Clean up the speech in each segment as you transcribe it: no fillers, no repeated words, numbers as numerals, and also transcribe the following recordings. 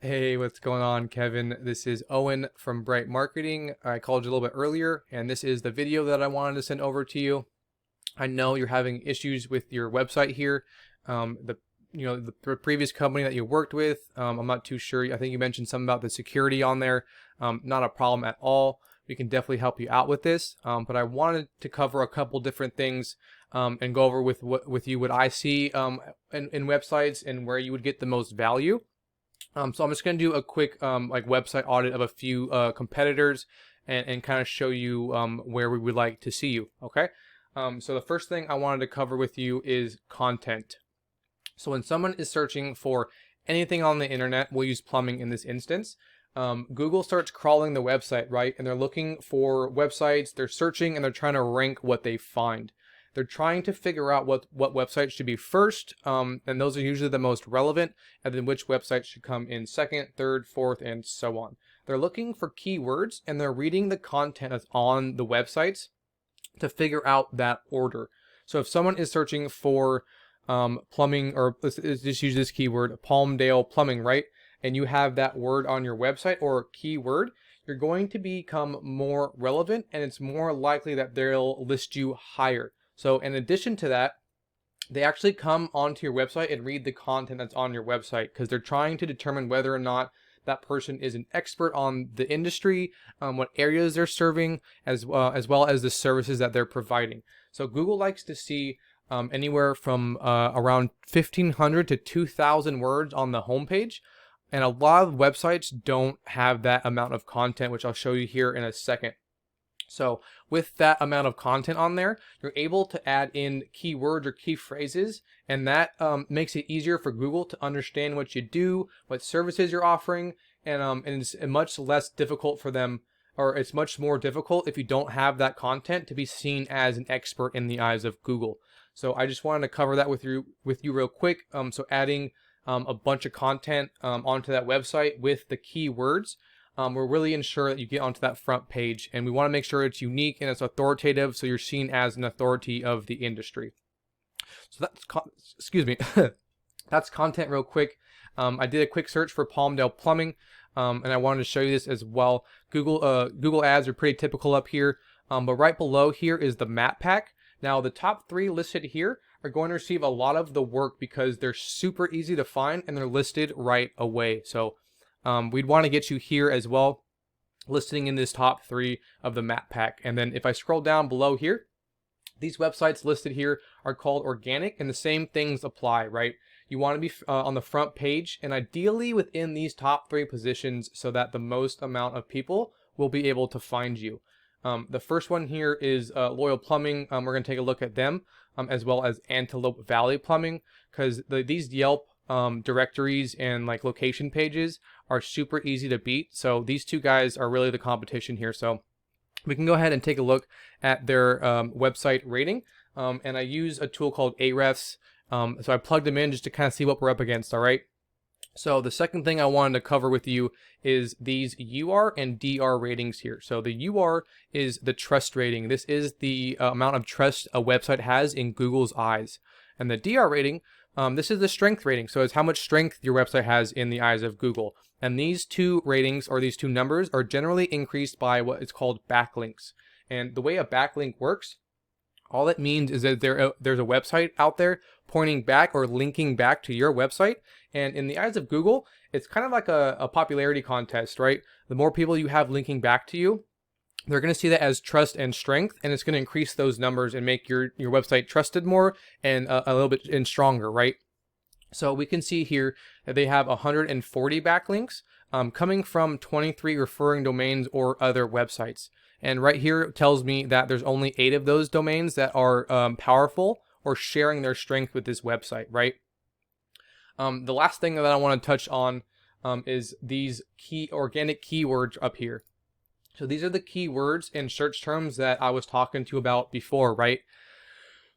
Hey, what's going on, Kevin? This is Owen from Bright Marketing. I called you a little bit earlier, and this is the video that I wanted to send over to you. I know you're having issues with your website here. The previous company that you worked with, I'm not too sure. I think you mentioned something about the security on there. Not a problem at all. We can definitely help you out with this. But I wanted to cover a couple different things and go over with you what I see in websites and where you would get the most value. So I'm just going to do a quick website audit of a few competitors and kind of show you where we would like to see you. Okay. So the first thing I wanted to cover with you is content. So when someone is searching for anything on the internet, we'll use plumbing in this instance. Google starts crawling the website, right? And they're looking for websites, they're searching, and they're trying to rank what they find. They're trying to figure out what websites should be first, and those are usually the most relevant, and then which websites should come in second, third, fourth, and so on. They're looking for keywords, and they're reading the content that's on the websites to figure out that order. So if someone is searching for plumbing, or let's just use this keyword, Palmdale plumbing, right? And you have that word on your website or keyword, you're going to become more relevant, and it's more likely that they'll list you higher. So in addition to that, they actually come onto your website and read the content that's on your website because they're trying to determine whether or not that person is an expert on the industry, what areas they're serving, as well as the services that they're providing. So Google likes to see anywhere from around 1,500 to 2,000 words on the homepage. And a lot of websites don't have that amount of content, which I'll show you here in a second. So with that amount of content on there, you're able to add in keywords or key phrases, and that makes it easier for Google to understand what you do, what services you're offering, and it's much less difficult for them, or it's much more difficult if you don't have that content to be seen as an expert in the eyes of Google. So I just wanted to cover that with you real quick. So adding a bunch of content onto that website with the keywords will really ensure that you get onto that front page, and we want to make sure it's unique and it's authoritative, so you're seen as an authority of the industry. So that's excuse me, that's content real quick. I did a quick search for Palmdale plumbing, and I wanted to show you this as well. Google ads are pretty typical up here, but right below here is the map pack. Now the top 3 listed here are going to receive a lot of the work because they're super easy to find and they're listed right away. So we'd want to get you here as well, listing in this top 3 of the map pack. And then if I scroll down below here, these websites listed here are called organic, and the same things apply, right? You want to be on the front page and ideally within these top 3 positions so that the most amount of people will be able to find you. The first one here is Loyal Plumbing. We're going to take a look at them, as well as Antelope Valley Plumbing, because these Yelp directories and like location pages are super easy to beat. So these 2 guys are really the competition here. So we can go ahead and take a look at their website rating. And I use a tool called Ahrefs. So I plugged them in just to kind of see what we're up against. All right. So the second thing I wanted to cover with you is these UR and DR ratings here. So the UR is the trust rating. This is the amount of trust a website has in Google's eyes. And the DR rating, this is the strength rating. So it's how much strength your website has in the eyes of Google. And these 2 ratings, or these 2 numbers, are generally increased by what is called backlinks. And the way a backlink works, all it means is that there's a website out there pointing back or linking back to your website. And in the eyes of Google, it's kind of like a popularity contest, right? The more people you have linking back to you, they're going to see that as trust and strength, and it's going to increase those numbers and make your website trusted more and a little bit stronger, right? So we can see here that they have 140 backlinks coming from 23 referring domains or other websites. And right here it tells me that there's only 8 of those domains that are powerful or sharing their strength with this website, right? The last thing that I want to touch on is these organic keywords up here. So these are the keywords and search terms that I was talking to you about before, right?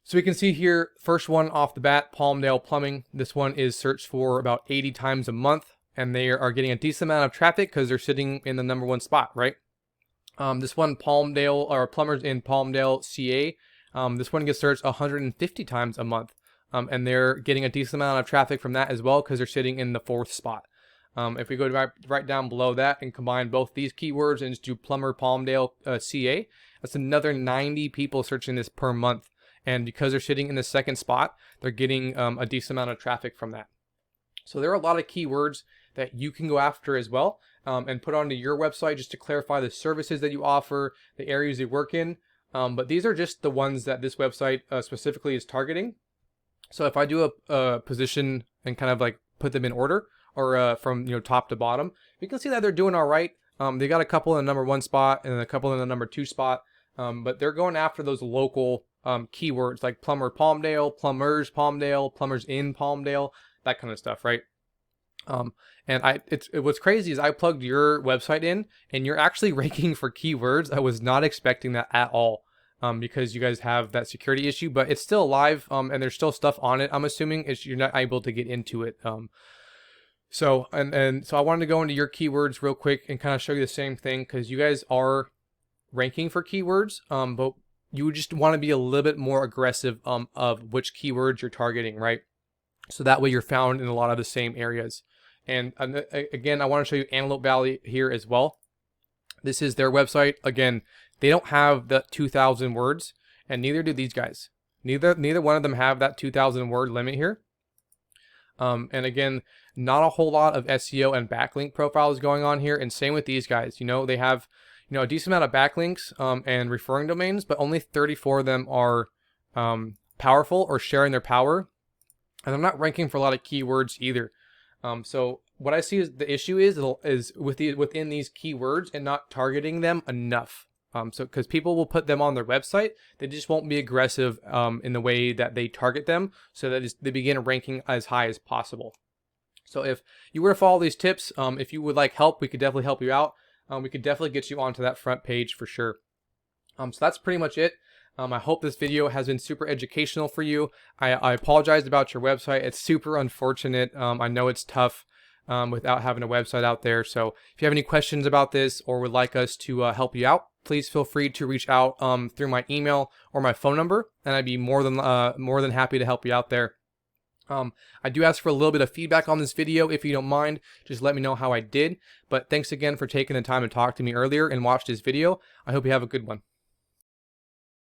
So we can see here, first one off the bat, Palmdale Plumbing. This one is searched for about 80 times a month, and they are getting a decent amount of traffic because they're sitting in the #1 spot, right? This one, Palmdale, or Plumbers in Palmdale, CA. This one gets searched 150 times a month, and they're getting a decent amount of traffic from that as well because they're sitting in the 4th spot. If we go right down below that and combine both these keywords and just do plumber Palmdale CA, that's another 90 people searching this per month. And because they're sitting in the second spot, they're getting a decent amount of traffic from that. So there are a lot of keywords that you can go after as well, and put onto your website just to clarify the services that you offer, the areas you work in. But these are just the ones that this website specifically is targeting. So if I do a position and kind of like put them in order, or from top to bottom, you can see that they're doing all right. They got a couple in the number 1 spot and a couple in the number 2 spot, but they're going after those local keywords like plumber Palmdale, plumbers Palmdale, plumbers in Palmdale, that kind of stuff, right? And what's crazy is I plugged your website in, and you're actually ranking for keywords. I was not expecting that at all, because you guys have that security issue, but it's still live, and there's still stuff on it. I'm assuming you're not able to get into it. So I wanted to go into your keywords real quick and kind of show you the same thing, because you guys are ranking for keywords, but you just want to be a little bit more aggressive of which keywords you're targeting, right? So that way you're found in a lot of the same areas. And again, I want to show you Antelope Valley here as well. This is their website. Again, they don't have the 2,000 words, and neither do these guys. Neither one of them have that 2,000 word limit here. And again, not a whole lot of SEO and backlink profiles going on here. And same with these guys. They have a decent amount of backlinks and referring domains, but only 34 of them are powerful or sharing their power. And I'm not ranking for a lot of keywords either. So what I see is the issue is within these keywords and not targeting them enough. So because people will put them on their website, they just won't be aggressive in the way that they target them, so that they begin ranking as high as possible. So if you were to follow these tips, if you would like help, we could definitely help you out. We could definitely get you onto that front page for sure. So that's pretty much it. I hope this video has been super educational for you. I apologize about your website. It's super unfortunate. I know it's tough without having a website out there. So if you have any questions about this or would like us to help you out, please feel free to reach out through my email or my phone number, and I'd be more than happy to help you out there. I do ask for a little bit of feedback on this video if you don't mind. Just let me know how I did. But thanks again for taking the time to talk to me earlier and watch this video. I hope you have a good one.